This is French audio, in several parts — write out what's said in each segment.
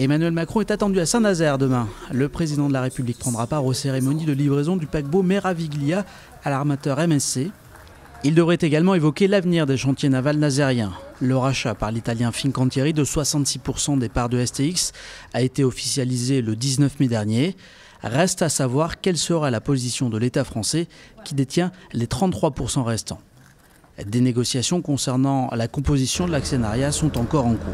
Emmanuel Macron est attendu à Saint-Nazaire demain. Le président de la République prendra part aux cérémonies de livraison du paquebot Meraviglia à l'armateur MSC. Il devrait également évoquer l'avenir des chantiers navals nazériens. Le rachat par l'italien Fincantieri de 66% des parts de STX a été officialisé le 19 mai dernier. Reste à savoir quelle sera la position de l'État français qui détient les 33% restants. Des négociations concernant la composition de l'actionnariat sont encore en cours.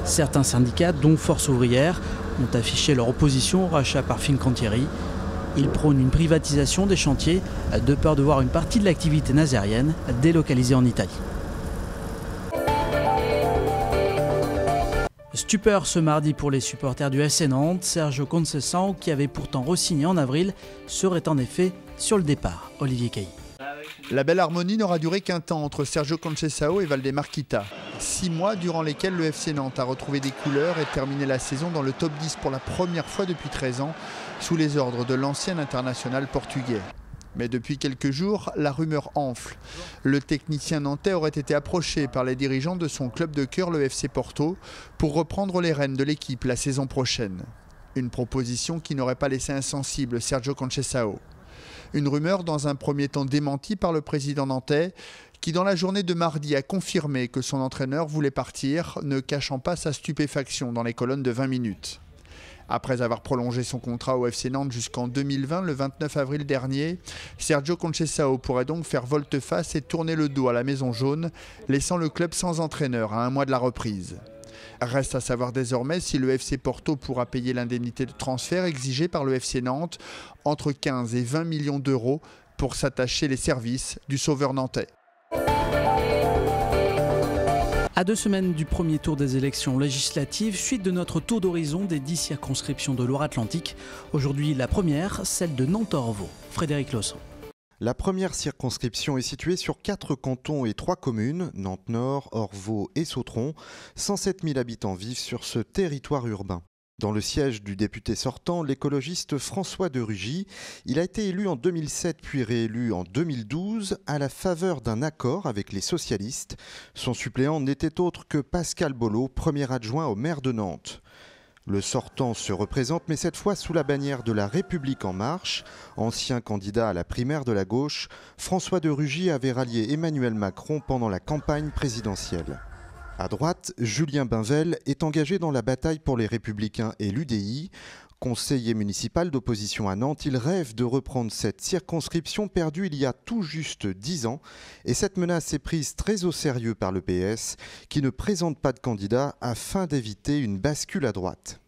Certains syndicats, dont Force ouvrière, ont affiché leur opposition au rachat par Fincantieri. Ils prônent une privatisation des chantiers de peur de voir une partie de l'activité nazérienne délocalisée en Italie. Stupeur ce mardi pour les supporters du FC Nantes. Sergio Conceição, qui avait pourtant re-signé en avril, serait en effet sur le départ. Olivier Cailly. La belle harmonie n'aura duré qu'un temps entre Sergio Conceição et Valdemar Kita. 6 mois durant lesquels le FC Nantes a retrouvé des couleurs et terminé la saison dans le top 10 pour la première fois depuis 13 ans, sous les ordres de l'ancien international portugais. Mais depuis quelques jours, la rumeur enfle. Le technicien nantais aurait été approché par les dirigeants de son club de cœur, le FC Porto, pour reprendre les rênes de l'équipe la saison prochaine. Une proposition qui n'aurait pas laissé insensible Sergio Conceição. Une rumeur dans un premier temps démentie par le président nantais qui dans la journée de mardi a confirmé que son entraîneur voulait partir, ne cachant pas sa stupéfaction dans les colonnes de 20 minutes. Après avoir prolongé son contrat au FC Nantes jusqu'en 2020, le 29 avril dernier, Sergio Conceição pourrait donc faire volte-face et tourner le dos à la Maison Jaune, laissant le club sans entraîneur à un mois de la reprise. Reste à savoir désormais si le FC Porto pourra payer l'indemnité de transfert exigée par le FC Nantes, entre 15 et 20 millions d'euros, pour s'attacher les services du sauveur nantais. À 2 semaines du premier tour des élections législatives, suite de notre tour d'horizon des 10 circonscriptions de Loire-Atlantique. Aujourd'hui, la première, celle de Nantes-Orvault. Frédéric Losson. La première circonscription est située sur 4 cantons et 3 communes, Nantes-Nord, Orvault et Sautron. 107 000 habitants vivent sur ce territoire urbain. Dans le siège du député sortant, l'écologiste François de Rugy, il a été élu en 2007 puis réélu en 2012 à la faveur d'un accord avec les socialistes. Son suppléant n'était autre que Pascal Bollot, premier adjoint au maire de Nantes. Le sortant se représente, mais cette fois sous la bannière de La République En Marche. Ancien candidat à la primaire de la gauche, François de Rugy avait rallié Emmanuel Macron pendant la campagne présidentielle. À droite, Julien Bainvel est engagé dans la bataille pour les Républicains et l'UDI. Conseiller municipal d'opposition à Nantes, il rêve de reprendre cette circonscription perdue il y a tout juste 10 ans. Et cette menace est prise très au sérieux par le PS, qui ne présente pas de candidat afin d'éviter une bascule à droite.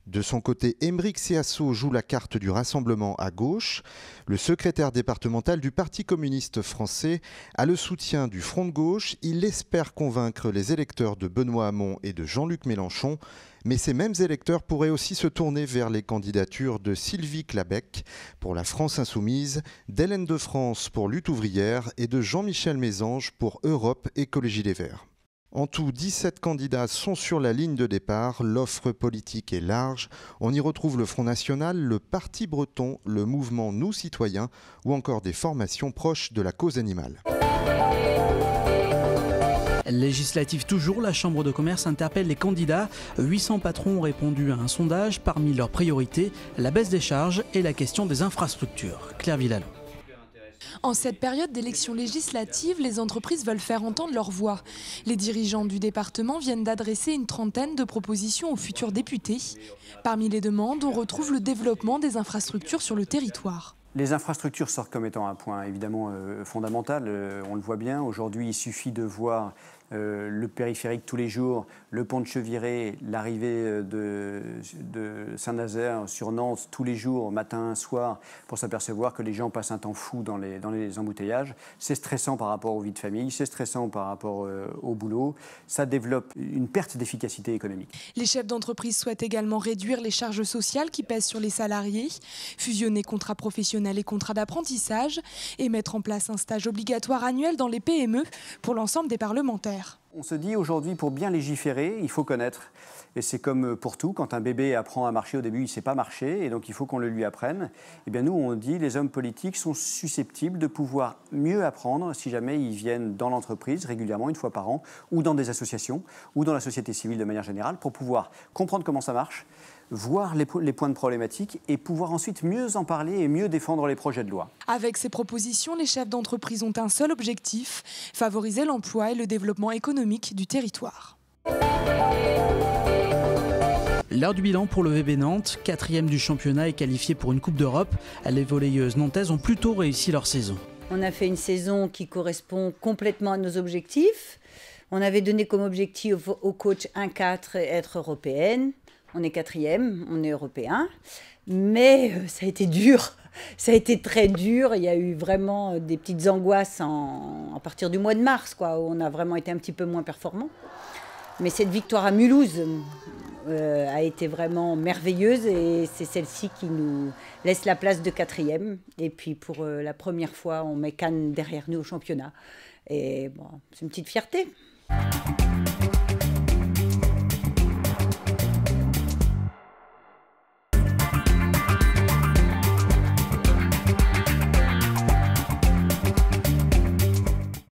De son côté, Aymeric Céasso joue la carte du rassemblement à gauche. Le secrétaire départemental du Parti communiste français a le soutien du Front de gauche. Il espère convaincre les électeurs de Benoît Hamon et de Jean-Luc Mélenchon. Mais ces mêmes électeurs pourraient aussi se tourner vers les candidatures de Sylvie Clabec pour la France Insoumise, d'Hélène de France pour Lutte ouvrière et de Jean-Michel Mésange pour Europe Écologie Les Verts. En tout, 17 candidats sont sur la ligne de départ. L'offre politique est large. On y retrouve le Front National, le Parti Breton, le mouvement Nous Citoyens ou encore des formations proches de la cause animale. Législative toujours, la Chambre de commerce interpelle les candidats. 800 patrons ont répondu à un sondage. Parmi leurs priorités, la baisse des charges et la question des infrastructures. Claire Villalon. En cette période d'élections législatives, les entreprises veulent faire entendre leur voix. Les dirigeants du département viennent d'adresser une trentaine de propositions aux futurs députés. Parmi les demandes, on retrouve le développement des infrastructures sur le territoire. Les infrastructures sortent comme étant un point évidemment fondamental. On le voit bien, aujourd'hui il suffit de voir le périphérique tous les jours, le pont de Cheviré, l'arrivée de Saint-Nazaire sur Nantes tous les jours, matin, soir, pour s'apercevoir que les gens passent un temps fou dans les embouteillages. C'est stressant par rapport aux vies de famille, c'est stressant par rapport au boulot. Ça développe une perte d'efficacité économique. Les chefs d'entreprise souhaitent également réduire les charges sociales qui pèsent sur les salariés, fusionner contrats professionnels et contrats d'apprentissage et mettre en place un stage obligatoire annuel dans les PME pour l'ensemble des parlementaires. faire. On se dit aujourd'hui, pour bien légiférer, il faut connaître. Et c'est comme pour tout, quand un bébé apprend à marcher au début, il ne sait pas marcher, et donc il faut qu'on le lui apprenne. Eh bien nous, on dit, les hommes politiques sont susceptibles de pouvoir mieux apprendre si jamais ils viennent dans l'entreprise régulièrement, une fois par an, ou dans des associations, ou dans la société civile de manière générale, pour pouvoir comprendre comment ça marche, voir les points de problématique et pouvoir ensuite mieux en parler et mieux défendre les projets de loi. Avec ces propositions, les chefs d'entreprise ont un seul objectif, favoriser l'emploi et le développement économique du territoire. L'heure du bilan pour le VB Nantes, 4e du championnat et qualifié pour une Coupe d'Europe. Les volleyeuses nantaises ont plutôt réussi leur saison. On a fait une saison qui correspond complètement à nos objectifs. On avait donné comme objectif au coach 1-4 être européenne. On est 4e, on est européen. Mais ça a été dur, ça a été très dur. Il y a eu vraiment des petites angoisses à partir du mois de mars, où on a vraiment été un petit peu moins performant. Mais cette victoire à Mulhouse a été vraiment merveilleuse et c'est celle-ci qui nous laisse la place de 4e. Et puis pour la première fois, on met Cannes derrière nous au championnat. Et bon, c'est une petite fierté.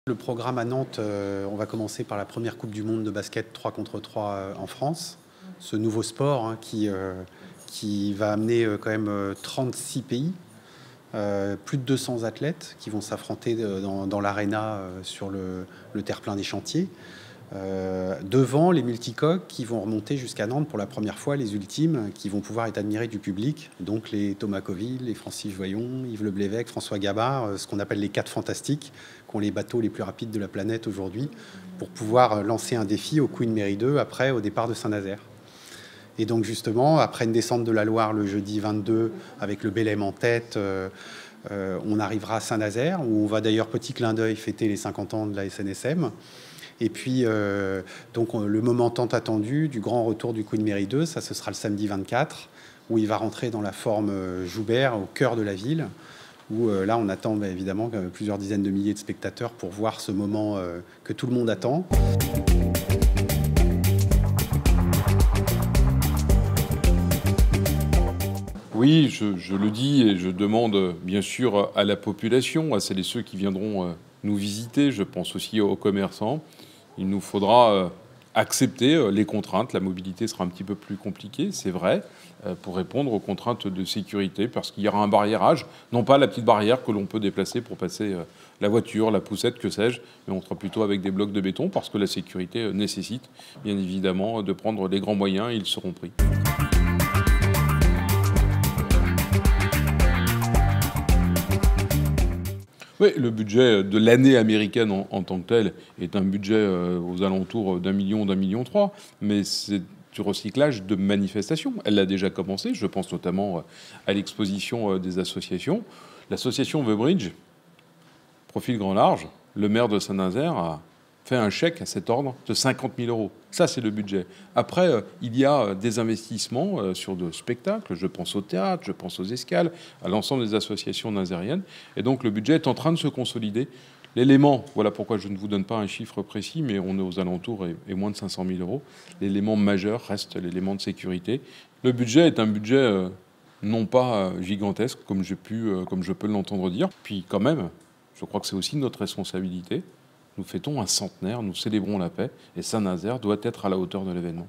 Le programme à Nantes, on va commencer par la première Coupe du Monde de basket 3 contre 3 en France. Ce nouveau sport qui va amener quand même 36 pays, plus de 200 athlètes qui vont s'affronter dans l'aréna sur le terre-plein des chantiers. Devant les multicoques qui vont remonter jusqu'à Nantes pour la première fois, les ultimes, qui vont pouvoir être admirés du public, donc les Thomas Coville, les Francis Voyon, Yves Le Blévesque, François Gabard, ce qu'on appelle les 4 fantastiques, qui ont les bateaux les plus rapides de la planète aujourd'hui, pour pouvoir lancer un défi au Queen Mary 2 après au départ de Saint-Nazaire. Et donc justement, après une descente de la Loire le jeudi 22, avec le Bélem en tête, on arrivera à Saint-Nazaire, où on va d'ailleurs, petit clin d'œil, fêter les 50 ans de la SNSM. Et puis, donc, le moment tant attendu du grand retour du Queen Mary 2, ça, ce sera le samedi 24, où il va rentrer dans la forme Joubert, au cœur de la ville, où là, on attend évidemment plusieurs dizaines de milliers de spectateurs pour voir ce moment que tout le monde attend. Oui, je le dis et je demande bien sûr à la population, à celles et ceux qui viendront nous visiter, je pense aussi aux commerçants. Il nous faudra accepter les contraintes. La mobilité sera un petit peu plus compliquée, c'est vrai, pour répondre aux contraintes de sécurité, parce qu'il y aura un barriérage, non pas la petite barrière que l'on peut déplacer pour passer la voiture, la poussette, que sais-je, mais on sera plutôt avec des blocs de béton, parce que la sécurité nécessite bien évidemment de prendre les grands moyens, et ils seront pris. Oui, le budget de l'année américaine en tant que tel est un budget aux alentours d'1 million, d'1,3 million, mais c'est du recyclage de manifestations. Elle a déjà commencé, je pense notamment à l'exposition des associations. L'association The Bridge, profil grand large, le maire de Saint-Nazaire a fait un chèque à cet ordre de 50 000 €. Ça, c'est le budget. Après, il y a des investissements sur de spectacles. Je pense au théâtre, je pense aux escales, à l'ensemble des associations nazériennes. Et donc, le budget est en train de se consolider. L'élément, voilà pourquoi je ne vous donne pas un chiffre précis, mais on est aux alentours et moins de 500 000 €. L'élément majeur reste l'élément de sécurité. Le budget est un budget non pas gigantesque, comme je peux l'entendre dire. Puis quand même, je crois que c'est aussi notre responsabilité. Nous fêtons un centenaire, nous célébrons la paix, et Saint-Nazaire doit être à la hauteur de l'événement.